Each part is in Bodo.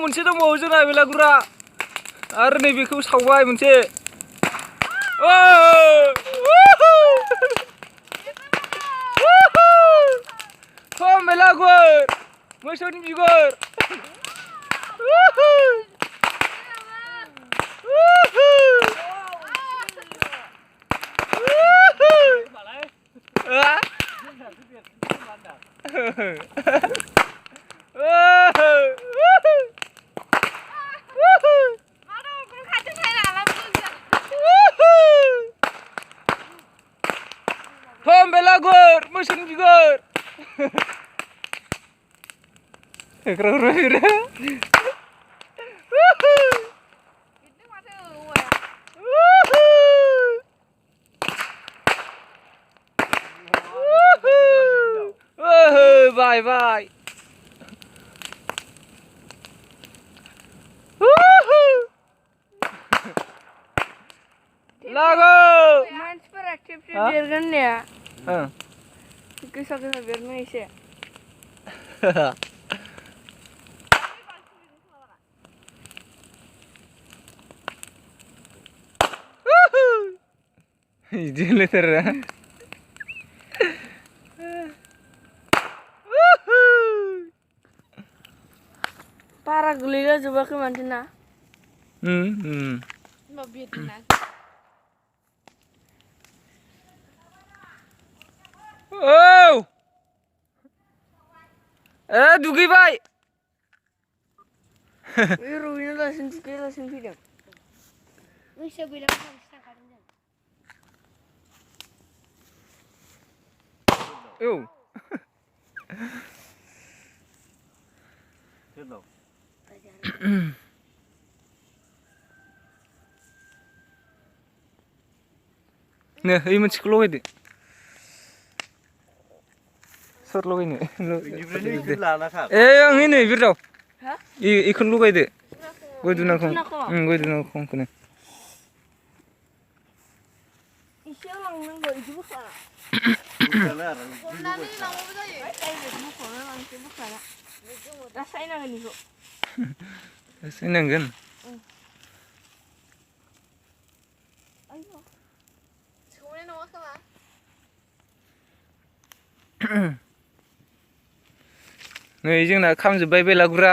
मोनसे दंबावो जोंना बेलागुरा आरो नैबेखौ सावबाय मोनसे खम बेलागुर मोसौनि बिगुर Kom belagur, musuh bigur. Kerja. Bye bye. Lagu. Mansper aktif biar kan ya. Heeh. Kisah biar Malaysia. Ini terus. Para guliga coba ke mana? Mau biar Oh! Dugi bay. Biru ini langsung video. Bisa bilang bisa kan? Oh. Nah, ini masih keluar itu. Sorloh ini. Yang ini biru. Hah? Ikut luar itu. Gue dulu kong. Gue dulu kong kena. Isi orang nggak itu bukan. Rasain aja nih kok. Rasain kan? Ayo. Sekolah nama apa? Nih जोंना खामजोब्बाय बेलागुरा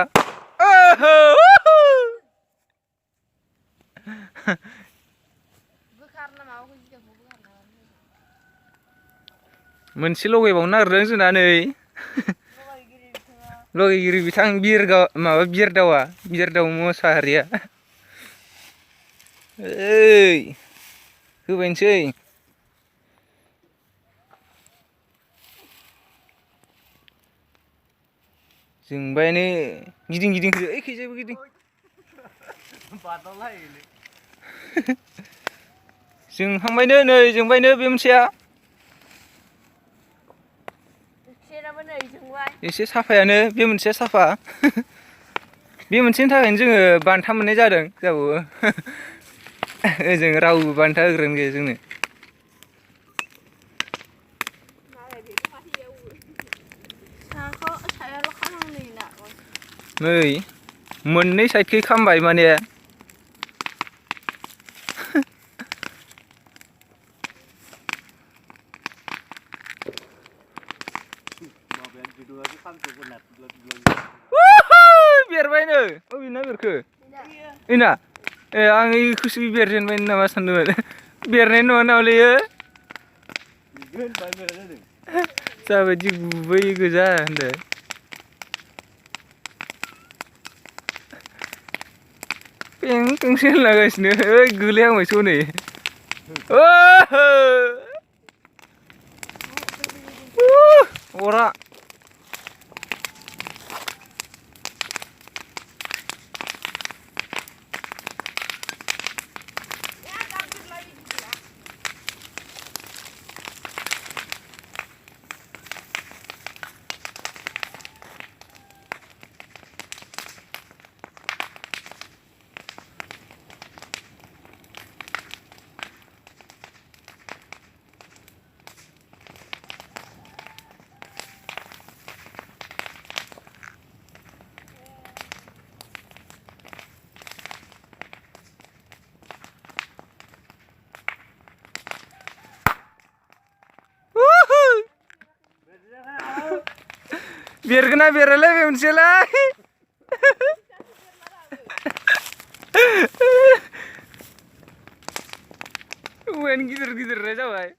मोनसे लगायबावनो नागिरदों जोंना नै लगायगिरि बिथां बिरदाव मोसाहारिया ओइ होबायनोसै जोंबायनो गिदिं खैजायबो गिदिं जोंहांबायनो नै जोंबायनो बे मोनसेया एसे साफायानो बे मोनसेया साफा बे मोनसेनि थाखायनो जोङो बान्था मोननाय जादों जाबावो ओजों रावबो बान्था होग्रायानो गैया जोंनो नै मोननै साइडखै खामबाय माने बेरबायनो अबेना बेरखो इना आं इखौसो बेरजेनबाय नामा सानदोंमोन बेरनाय नङा नामालै जाबायदि गुबै गोजा होनदो पेंसो होनलागासिनो ओइ गोलैहांबायसो हनै अरा बेरगोना बेरालाय बे मोनसेयालाय औवायानो गिदिर गिदिर जाबाय